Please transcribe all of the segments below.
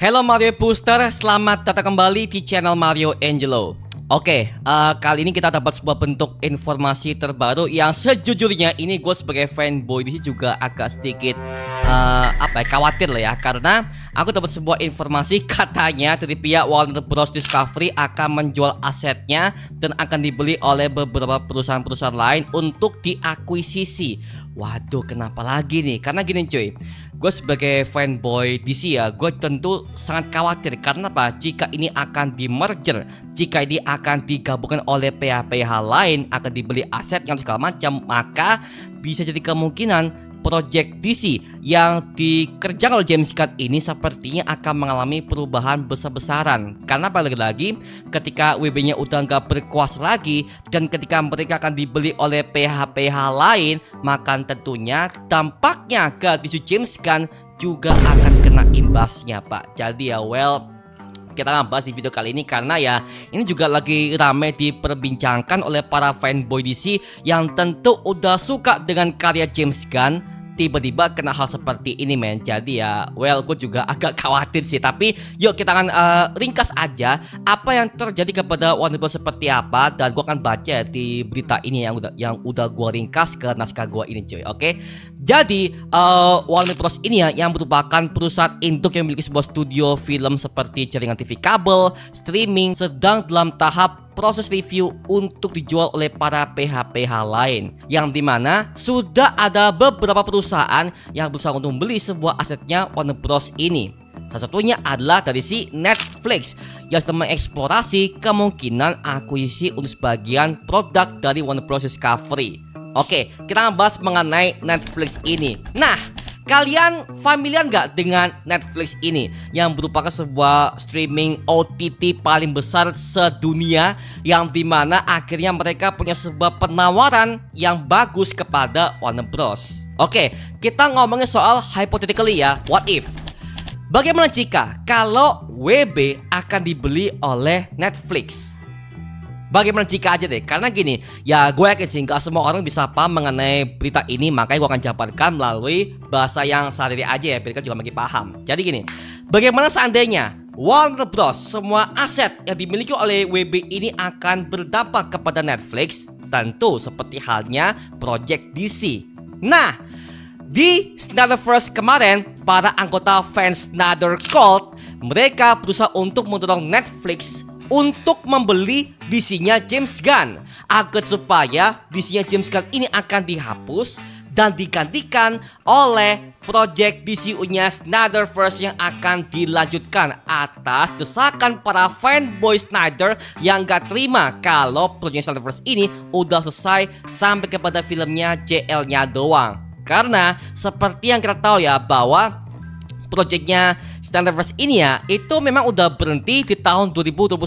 Halo Mario Booster, selamat datang kembali di channel Mario Angelo. Oke, kali ini kita dapat sebuah bentuk informasi terbaru yang sejujurnya ini gue sebagai fanboy di sini juga agak sedikit khawatir lah ya, karena aku dapat sebuah informasi katanya dari pihak Warner Bros Discovery akan menjual asetnya dan akan dibeli oleh beberapa perusahaan-perusahaan lain untuk diakuisisi. Waduh, kenapa lagi nih? Karena gini cuy, gue sebagai fanboy DC ya, gue tentu sangat khawatir. Karena apa? Jika ini akan di merger, jika ini akan digabungkan oleh PH-PH lain, akan dibeli aset yang segala macam, maka bisa jadi kemungkinan project DC yang dikerjakan oleh James Gunn ini sepertinya akan mengalami perubahan besar-besaran. Karena lagi-lagi ketika WB-nya udah nggak berkuasa lagi dan ketika mereka akan dibeli oleh PH-PH lain, maka tentunya dampaknya ke DC James Gunn juga akan kena imbasnya, Pak. Jadi ya kita akan bahas di video kali ini karena ya ini juga lagi rame diperbincangkan oleh para fanboy DC yang tentu udah suka dengan karya James Gunn. Tiba-tiba kena hal seperti ini men. Jadi ya gue juga agak khawatir sih. Tapi yuk kita akan ringkas aja apa yang terjadi kepada Warner Bros seperti apa. Dan gue akan baca di berita ini yang udah gue ringkas ke naskah gue ini cuy. Oke. Jadi Warner Bros ini ya yang merupakan perusahaan induk yang memiliki sebuah studio film seperti jaringan TV kabel, streaming, sedang dalam tahap proses review untuk dijual oleh para PH-PH lain, yang dimana sudah ada beberapa perusahaan yang berusaha untuk membeli sebuah asetnya Warner Bros ini. Salah satunya adalah dari si Netflix yang sedang mengeksplorasi kemungkinan akuisisi untuk sebagian produk dari Warner Bros Discovery. Oke, kita akan bahas mengenai Netflix ini. Nah, kalian familiar nggak dengan Netflix ini yang merupakan sebuah streaming OTT paling besar sedunia, yang dimana akhirnya mereka punya sebuah penawaran yang bagus kepada Warner Bros. Oke, kita ngomongin soal hypothetically ya, what if? Bagaimana jika kalau WB akan dibeli oleh Netflix? Bagaimana jika aja deh, karena gini, ya gue yakin sih gak semua orang bisa paham mengenai berita ini, makanya gue akan jabarkan melalui bahasa yang sehari-hari aja ya, biar kan juga makin paham. Jadi gini, bagaimana seandainya Warner Bros semua aset yang dimiliki oleh WB ini akan berdampak kepada Netflix? Tentu seperti halnya Project DC. Nah, di Snyderverse kemarin, para anggota fans Snyder Cult, mereka berusaha untuk mendorong Netflix untuk membeli DC-nya James Gunn agar supaya DC-nya James Gunn ini akan dihapus dan digantikan oleh project DCU-nya Snyderverse yang akan dilanjutkan atas desakan para fanboy Snyder yang gak terima kalau project Snyderverse ini udah selesai sampai kepada filmnya JL-nya doang. Karena seperti yang kita tahu ya bahwa projectnya Snyderverse ini ya itu memang udah berhenti di tahun 2021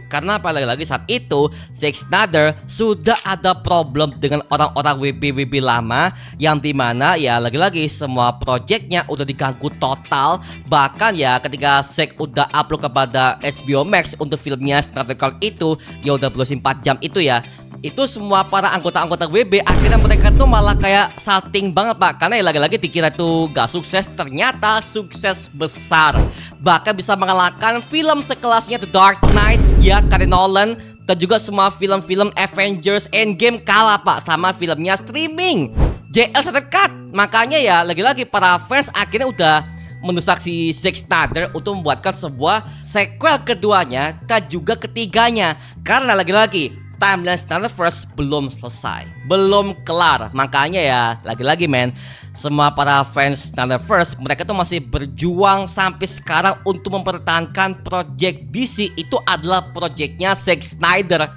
karena lagi-lagi saat itu Zack Snyder sudah ada problem dengan orang-orang WB lama, yang dimana ya lagi-lagi semua projectnya udah diganggu total. Bahkan ya ketika Zack udah upload kepada HBO Max untuk filmnya Snyder Cut itu ya udah berusia 4 jam itu ya, itu semua para anggota-anggota WB akhirnya mereka tuh malah kayak salting banget pak, karena ya lagi-lagi dikira tuh gak sukses, ternyata sukses besar, bahkan bisa mengalahkan film sekelasnya The Dark Knight ya karya Nolan, dan juga semua film-film Avengers Endgame kalah pak sama filmnya streaming JL Snyder Cut. Makanya ya lagi-lagi para fans akhirnya udah mendesak si Zack Snyder untuk membuatkan sebuah sequel keduanya dan juga ketiganya, karena lagi-lagi timeline Snyderverse belum selesai, belum kelar. Makanya ya lagi-lagi men, semua para fans Snyderverse mereka tuh masih berjuang sampai sekarang untuk mempertahankan project DC itu adalah projectnya Zack Snyder.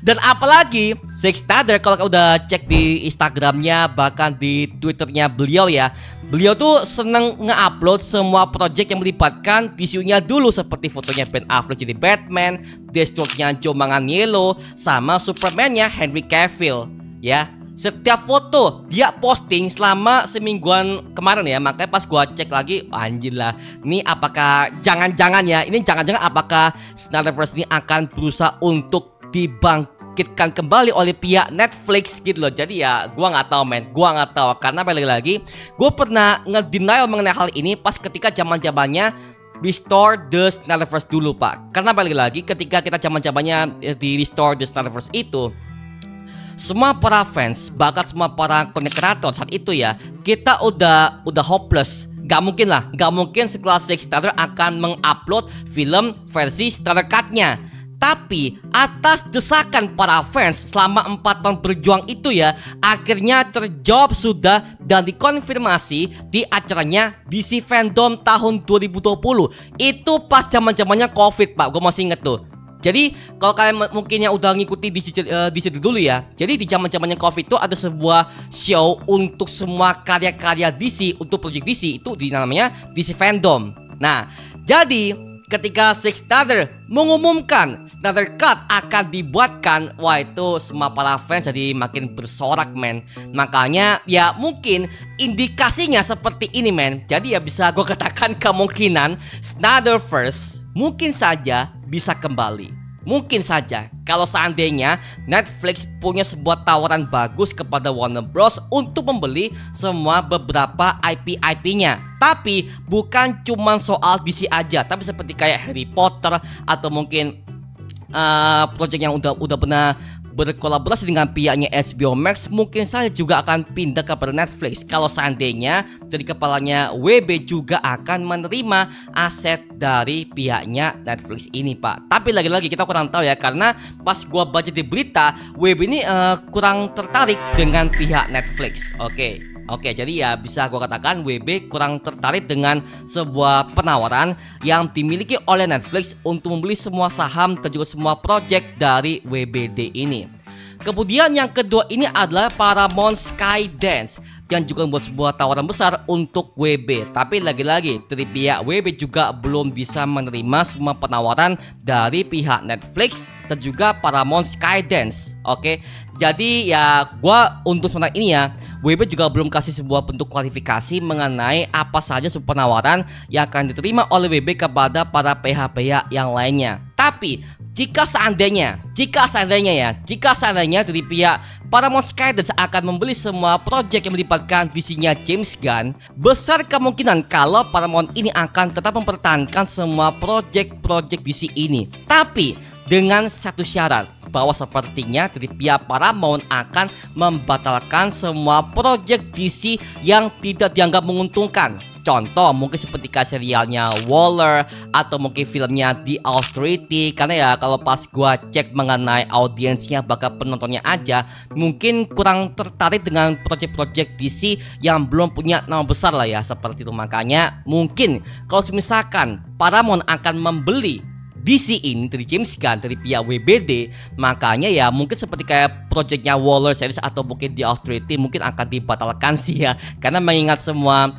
Dan apalagi Zack Snyder kalau udah cek di Instagramnya bahkan di Twitternya beliau ya, beliau tuh seneng nge-upload semua project yang melibatkan DCU-nya dulu, seperti fotonya Ben Affleck jadi Batman, Deathstroke-nya Joe Manganiello, sama Superman-nya Henry Cavill ya. Setiap foto dia posting selama semingguan kemarin ya. Makanya pas gua cek lagi, anjir lah, ini apakah jangan-jangan ya, ini jangan-jangan apakah Snyderverse ini akan berusaha untuk dibangkitkan kembali oleh pihak Netflix gitu loh. Jadi ya gua nggak tahu men, gua nggak tahu karena balik lagi gue pernah ngedenial mengenai hal ini pas ketika zamannya Restore the Snyderverse dulu pak. Karena balik lagi ketika kita zamannya di Restore the Snyderverse itu, semua para fans, bahkan semua para content creator saat itu ya, kita udah hopeless. Gak mungkin lah, gak mungkin sekelas Zack Snyder akan mengupload film versi Snyder Cut-nya. Tapi atas desakan para fans selama 4 tahun berjuang itu ya, akhirnya terjawab sudah dan dikonfirmasi di acaranya DC Fandom tahun 2020. Itu pas zamannya COVID pak, gue masih inget tuh. Jadi kalau kalian mungkin yang udah ngikuti DC dulu ya, jadi di zamannya COVID itu ada sebuah show untuk semua karya-karya DC untuk project DC, itu namanya DC Fandom. Nah, jadi ketika Zack Snyder mengumumkan Snyder Cut akan dibuatkan, wah itu semua para fans jadi makin bersorak men. Makanya ya mungkin indikasinya seperti ini men. Jadi ya bisa gue katakan kemungkinan Snyderverse mungkin saja bisa kembali. Mungkin saja kalau seandainya Netflix punya sebuah tawaran bagus kepada Warner Bros untuk membeli semua beberapa IP-IP-nya. Tapi bukan cuma soal DC aja, tapi seperti kayak Harry Potter atau mungkin project yang udah pernah berkolaborasi dengan pihaknya HBO Max, mungkin saja juga akan pindah kepada Netflix kalau seandainya dari kepalanya WB juga akan menerima aset dari pihaknya Netflix ini pak. Tapi lagi-lagi kita kurang tahu ya, karena pas gua baca di berita WB ini kurang tertarik dengan pihak Netflix. Oke, jadi ya bisa gue katakan WB kurang tertarik dengan sebuah penawaran yang dimiliki oleh Netflix untuk membeli semua saham dan juga semua project dari WBD ini. Kemudian yang kedua ini adalah Paramount Skydance yang juga membuat sebuah tawaran besar untuk WB. Tapi lagi-lagi dari pihak WB juga belum bisa menerima semua penawaran dari pihak Netflix dan juga Paramount Skydance. Oke, jadi ya gua untuk sementara ini ya, WB juga belum kasih sebuah bentuk klarifikasi mengenai apa saja sebuah penawaran yang akan diterima oleh WB kepada para pihak-pihak yang lainnya. Tapi jika seandainya dari pihak Paramount Skydance akan membeli semua proyek yang melibatkan DC-nya James Gunn, besar kemungkinan kalau Paramount ini akan tetap mempertahankan semua proyek DC ini. Tapi dengan satu syarat, bahwa sepertinya dari pihak Paramount akan membatalkan semua proyek DC yang tidak dianggap menguntungkan. Contoh mungkin seperti serialnya Waller atau mungkin filmnya The Authority. Karena ya kalau pas gua cek mengenai audiensnya bahkan penontonnya aja, mungkin kurang tertarik dengan proyek-proyek DC yang belum punya nama besar lah ya, seperti itu. Makanya mungkin kalau misalkan Paramount akan membeli DC ini dari James Gunn dari pihak WBD, makanya ya mungkin seperti kayak projectnya Waller series atau mungkin The Authority mungkin akan dibatalkan sih ya, karena mengingat semua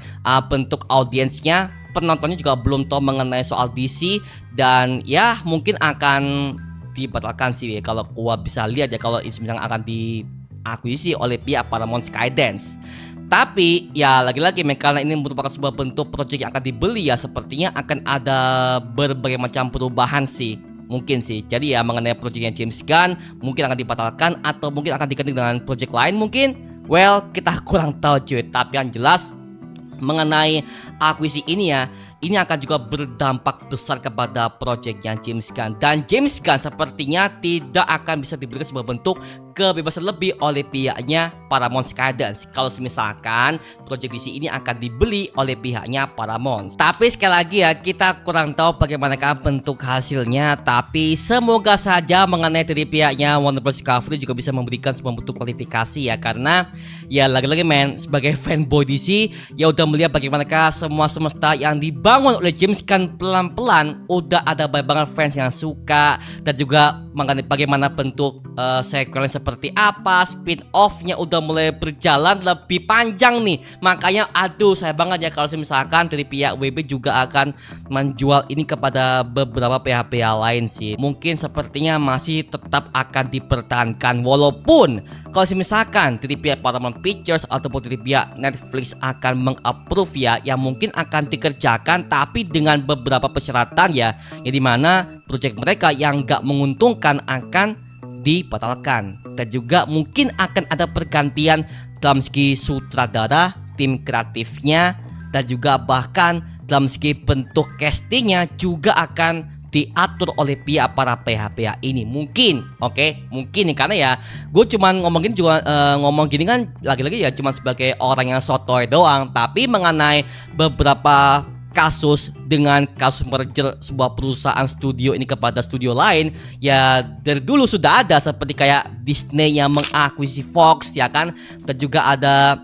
bentuk audiensnya, penontonnya juga belum tahu mengenai soal DC, dan ya mungkin akan dibatalkan sih ya, kalau gua bisa lihat ya, kalau misalnya akan diakuisisi oleh pihak Paramount Skydance. Tapi ya lagi-lagi karena ini merupakan sebuah bentuk proyek yang akan dibeli ya, sepertinya akan ada berbagai macam perubahan sih, mungkin sih. Jadi ya mengenai proyeknya James Gunn mungkin akan dibatalkan atau mungkin akan diganti dengan proyek lain mungkin. Well, kita kurang tahu cuy. Tapi yang jelas mengenai akuisisi ini ya, ini akan juga berdampak besar kepada proyeknya James Gunn. Dan James Gunn sepertinya tidak akan bisa diberikan sebuah bentuk kebebasan lebih oleh pihaknya Paramount Skydance kalau misalkan proyek DC ini akan dibeli oleh pihaknya Paramount. Tapi sekali lagi ya, kita kurang tahu bagaimana bentuk hasilnya. Tapi semoga saja mengenai dari pihaknya Warner Bros. Discovery juga bisa memberikan sebuah bentuk kualifikasi ya, karena ya lagi-lagi sebagai fanboy DC ya udah melihat bagaimana semua semesta yang dibangun oleh James Gunn pelan-pelan udah ada banyak banget fans yang suka, dan juga mengenai bagaimana bentuk sequelnya seperti apa, spin-off-nya udah mulai berjalan lebih panjang nih. Makanya aduh saya banget ya kalau misalkan dari pihak WB juga akan menjual ini kepada beberapa pihak-pihak lain sih. Mungkin sepertinya masih tetap akan dipertahankan, walaupun kalau misalkan dari pihak Paramount Pictures ataupun dari pihak Netflix akan meng-approve ya, yang mungkin akan dikerjakan tapi dengan beberapa persyaratan ya, yang dimana proyek mereka yang gak menguntungkan akan dibatalkan. Dan juga mungkin akan ada pergantian dalam segi sutradara, tim kreatifnya, dan juga bahkan dalam segi bentuk castingnya juga akan diatur oleh para PH ini mungkin. Oke, mungkin nih, karena ya gue cuman ngomong gini kan lagi-lagi ya cuman sebagai orang yang sotoy doang. Tapi mengenai beberapa kasus dengan kasus merger sebuah perusahaan studio ini kepada studio lain, ya dari dulu sudah ada, seperti kayak Disney yang mengakuisisi Fox ya kan, dan juga ada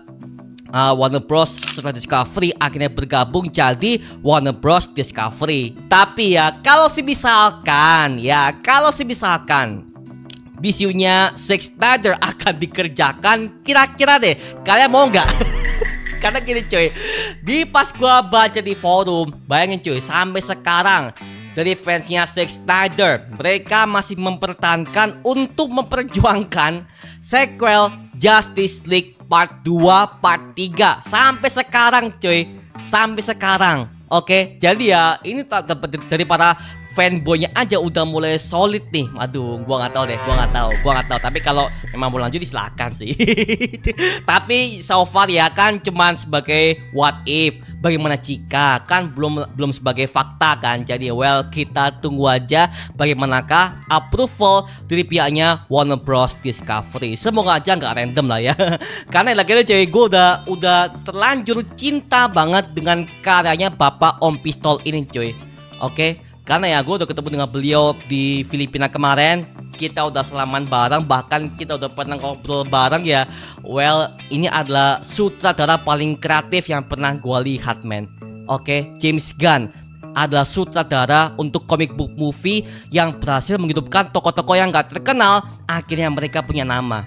Warner Bros serta Discovery akhirnya bergabung jadi Warner Bros Discovery. Tapi ya kalau misalkan DCU-nya Zack Snyder akan dikerjakan, kira-kira deh kalian mau nggak? Karena gini cuy, pas gua baca di forum, bayangin cuy, sampai sekarang dari fansnya Zack Snyder, mereka masih mempertahankan untuk memperjuangkan sequel Justice League Part 2, Part 3 sampai sekarang cuy, sampai sekarang. Oke, jadi ya ini dari para fanboynya aja udah mulai solid nih. Aduh, gua nggak tahu deh, gua nggak tahu. Tapi kalau memang mau lanjut silakan sih. Tapi so far ya kan cuman sebagai what if, bagaimana jika, kan belum sebagai fakta kan. Jadi well, kita tunggu aja bagaimanakah approval dari pihaknya Warner Bros Discovery. Semoga aja nggak random lah ya. Karena lagi-lagi cuy, gue udah terlanjur cinta banget dengan karyanya Bapak Om Pistol ini cuy. Oke. Karena ya gue udah ketemu dengan beliau di Filipina kemarin. Kita udah salaman bareng, bahkan kita udah pernah ngobrol bareng ya. Well, ini adalah sutradara paling kreatif yang pernah gue lihat, men. Oke, James Gunn adalah sutradara untuk comic book movie yang berhasil menghidupkan tokoh-tokoh yang gak terkenal. Akhirnya mereka punya nama.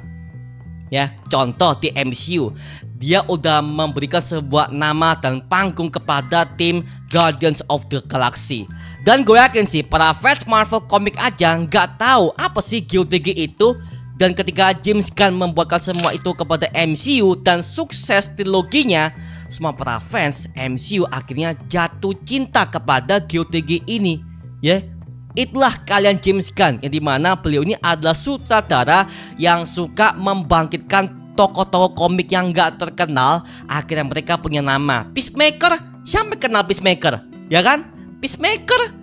Ya, contoh di MCU, dia udah memberikan sebuah nama dan panggung kepada tim Guardians of the Galaxy. Dan gue yakin sih para fans Marvel Comic aja nggak tahu apa sih GOTG itu. Dan ketika James Gunn membuatkan semua itu kepada MCU dan sukses triloginya, semua para fans MCU akhirnya jatuh cinta kepada GOTG ini. Ya, itulah kalian James Gunn, yang dimana beliau ini adalah sutradara yang suka membangkitkan tokoh-tokoh komik yang gak terkenal. Akhirnya mereka punya nama. Peacemaker, siapa kenal Peacemaker? Ya kan? Peacemaker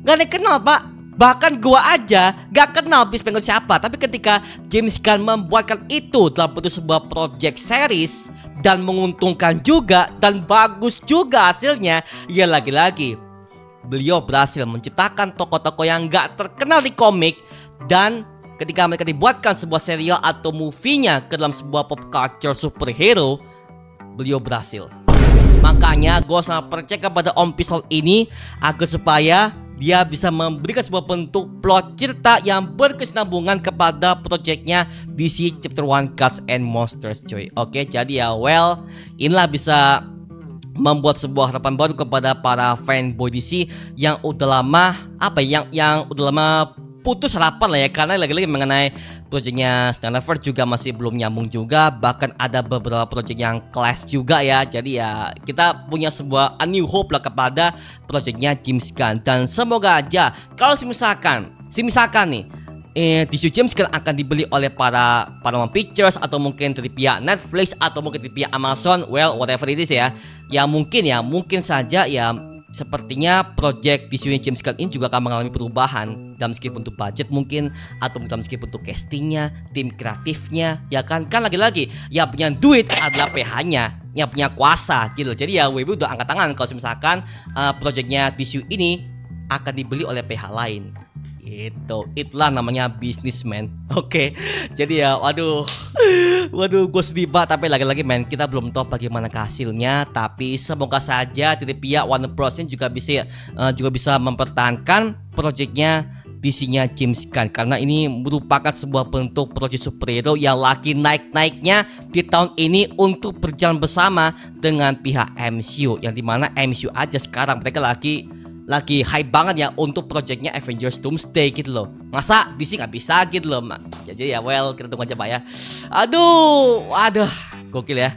gak dikenal pak. Bahkan gua aja gak kenal Peacemaker siapa. Tapi ketika James Gunn membuatkan itu dalam bentuk sebuah project series dan menguntungkan juga dan bagus juga hasilnya, ya lagi-lagi beliau berhasil menciptakan tokoh-tokoh yang gak terkenal di komik. Dan ketika mereka dibuatkan sebuah serial atau movie-nya ke dalam sebuah pop culture superhero, beliau berhasil. Makanya gue sangat percaya kepada Om Pistol ini agar supaya dia bisa memberikan sebuah bentuk plot cerita yang berkesinambungan kepada proyeknya DC Chapter 1 Gods and Monsters cuy. Oke, jadi ya well, inilah bisa membuat sebuah harapan baru kepada para fanboy DC yang udah lama yang udah lama putus harapan lah ya, karena lagi-lagi mengenai proyeknya Snyderverse juga masih belum nyambung juga, bahkan ada beberapa proyek yang clash juga ya. Jadi ya kita punya sebuah a new hope lah kepada proyeknya James Gunn, dan semoga aja kalau misalkan nih DC James Gunn akan dibeli oleh para Paramount Pictures atau mungkin dari pihak Netflix atau mungkin dari pihak Amazon, well whatever it is ya mungkin saja ya sepertinya project DC James Gunn ini juga akan mengalami perubahan dalam segi bentuk budget mungkin, atau dalam segi bentuk castingnya, tim kreatifnya, ya kan lagi-lagi yang punya duit adalah PH-nya, yang punya kuasa gitu. Jadi ya WB udah angkat tangan kalau misalkan projectnya DC ini akan dibeli oleh PH lain. Itulah namanya bisnismen. Oke. Jadi ya waduh gue sedih banget. Tapi lagi-lagi men, kita belum tahu bagaimana hasilnya. Tapi semoga saja dari pihak Warner Bros ini juga bisa mempertahankan proyeknya DC-nya James Gunn, karena ini merupakan sebuah bentuk proyek superhero yang lagi naik-naiknya di tahun ini untuk berjalan bersama dengan pihak MCU, yang dimana MCU aja sekarang mereka lagi hype banget ya untuk projectnya Avengers Doomsday gitu loh. Masa DC nggak bisa gitu loh. Jadi ya well, kita tunggu aja pak ya. Aduh gokil ya.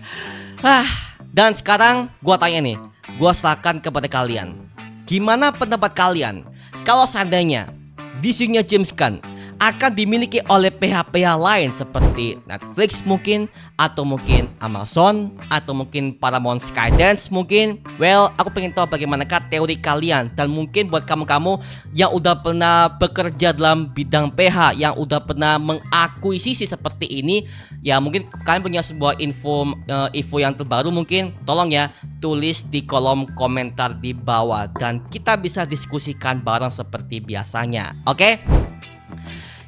Dan sekarang gua tanya nih, gua serahkan kepada kalian, gimana pendapat kalian kalau seandainya DC-nya James Gunn akan dimiliki oleh pihak-pihak lain seperti Netflix mungkin, atau mungkin Amazon, atau mungkin Paramount Skydance mungkin. Well, aku pengen tahu bagaimanakah teori kalian. Dan mungkin buat kamu-kamu yang udah pernah bekerja dalam bidang PH, yang udah pernah mengakuisisi seperti ini, ya mungkin kalian punya sebuah info yang terbaru, mungkin tolong ya tulis di kolom komentar di bawah dan kita bisa diskusikan bareng seperti biasanya. Oke?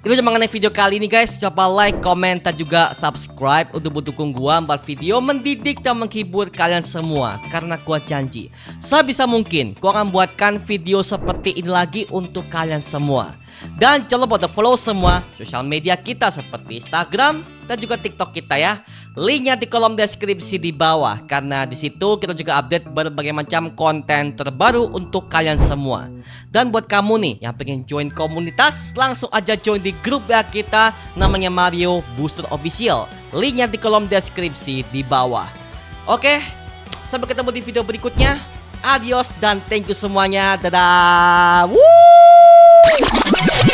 Itu cuma mengenai video kali ini guys. Coba like, komen, dan juga subscribe untuk mendukung gua buat video mendidik dan menghibur kalian semua. Karena gua janji sebisa mungkin gua akan buatkan video seperti ini lagi untuk kalian semua. Dan jangan lupa follow semua sosial media kita seperti Instagram dan juga TikTok kita ya. Linknya di kolom deskripsi di bawah. Karena di situ kita juga update berbagai macam konten terbaru untuk kalian semua. Dan buat kamu nih yang pengen join komunitas, langsung aja join di grup ya kita, namanya Mario Booster Official. Linknya di kolom deskripsi di bawah. Oke, sampai ketemu di video berikutnya. Adios dan thank you semuanya. Dadah. Woo!